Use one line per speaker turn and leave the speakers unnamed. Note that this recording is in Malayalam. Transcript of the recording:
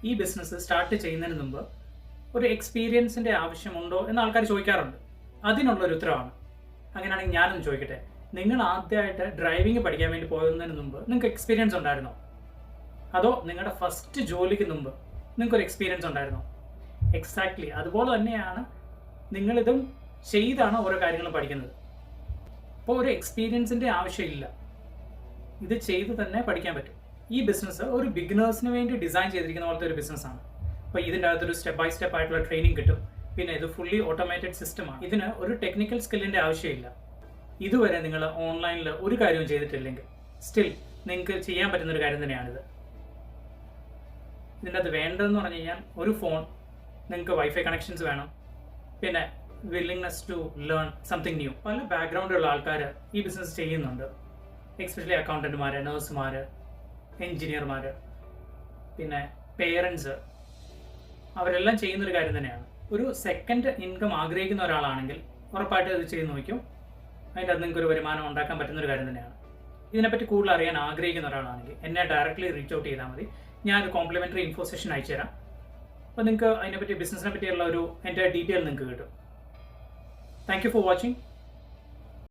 ഈ ബിസിനസ് സ്റ്റാർട്ട് ചെയ്യുന്നതിന് മുമ്പ് ഒരു എക്സ്പീരിയൻസിൻ്റെ ആവശ്യമുണ്ടോ എന്ന് ആൾക്കാർ ചോദിക്കാറുണ്ട്. അതിനുള്ളൊരു ഉത്തരവാണ്. അങ്ങനെയാണെങ്കിൽ ഞാനൊന്ന് ചോദിക്കട്ടെ, നിങ്ങൾ ആദ്യമായിട്ട് ഡ്രൈവിംഗ് പഠിക്കാൻ വേണ്ടി പോകുന്നതിന് മുമ്പ് നിങ്ങൾക്ക് എക്സ്പീരിയൻസ് ഉണ്ടായിരുന്നോ? അതോ നിങ്ങളുടെ ഫസ്റ്റ് ജോലിക്ക് മുമ്പ് നിങ്ങൾക്കൊരു എക്സ്പീരിയൻസ് ഉണ്ടായിരുന്നോ? എക്സാക്ട്ലി അതുപോലെ തന്നെയാണ് നിങ്ങളിതും ചെയ്താണ് ഓരോ കാര്യങ്ങളും പഠിക്കുന്നത്. അപ്പോൾ ഒരു എക്സ്പീരിയൻസിൻ്റെ ആവശ്യമില്ല, ഇത് ചെയ്ത് തന്നെ പഠിക്കാൻ പറ്റും. ഈ ബിസിനസ് ഒരു ബിഗിനേഴ്സിന് വേണ്ടി ഡിസൈൻ ചെയ്തിരിക്കുന്ന പോലത്തെ ഒരു ബിസിനസ്സാണ്. അപ്പോൾ ഇതിൻ്റെ അകത്തൊരു സ്റ്റെപ്പ് ബൈ സ്റ്റെപ്പ് ആയിട്ടുള്ള ട്രെയിനിങ് കിട്ടും. പിന്നെ ഇത് ഫുള്ളി ഓട്ടോമേറ്റഡ് സിസ്റ്റമാണ്. ഇതിന് ഒരു ടെക്നിക്കൽ സ്കില്ലിൻ്റെ ആവശ്യമില്ല. ഇതുവരെ നിങ്ങൾ ഓൺലൈനിൽ ഒരു കാര്യവും ചെയ്തിട്ടില്ലെങ്കിൽ സ്റ്റിൽ നിങ്ങൾക്ക് ചെയ്യാൻ പറ്റുന്നൊരു കാര്യം തന്നെയാണിത്. ഇതിൻ്റെ അത് വേണ്ടതെന്ന് പറഞ്ഞു കഴിഞ്ഞാൽ ഒരു ഫോൺ, നിങ്ങൾക്ക് വൈഫൈ കണക്ഷൻസ് വേണം, പിന്നെ willingness to learn something new. പല ബാക്ക്ഗ്രൗണ്ടിലുള്ള ആൾക്കാർ ഈ ബിസിനസ് ചെയ്യുന്നുണ്ട്. എക്സ്പെഷ്യലി അക്കൗണ്ടൻറ്റുമാർ, നഴ്സുമാർ, എൻജിനീയർമാർ, പിന്നെ പേരൻസ്, അവരെല്ലാം ചെയ്യുന്നൊരു കാര്യം തന്നെയാണ്. ഒരു സെക്കൻഡ് ഇൻകം ആഗ്രഹിക്കുന്ന ഒരാളാണെങ്കിൽ ഉറപ്പായിട്ട് ഇത് ചെയ്ത് നോക്കും. അതിൻ്റെ അത് നിങ്ങൾക്കൊരു വരുമാനം ഉണ്ടാക്കാൻ പറ്റുന്നൊരു കാര്യം തന്നെയാണ്. ഇതിനെപ്പറ്റി കൂടുതൽ അറിയാൻ ആഗ്രഹിക്കുന്ന ഒരാളാണെങ്കിൽ എന്നെ ഡയറക്റ്റ്ലി റീച്ച് ഔട്ട് ചെയ്താൽ മതി. ഞാനൊരു കോംപ്ലിമെൻ്ററി ഇൻഫോ സെഷൻ അയച്ചു തരാം. അപ്പോൾ നിങ്ങൾക്ക് അതിനെപ്പറ്റി ബിസിനസ്സിനെ പറ്റിയുള്ള ഒരു എൻ്റെ ഡീറ്റെയിൽ നിങ്ങൾക്ക് കിട്ടും. Thank you for watching.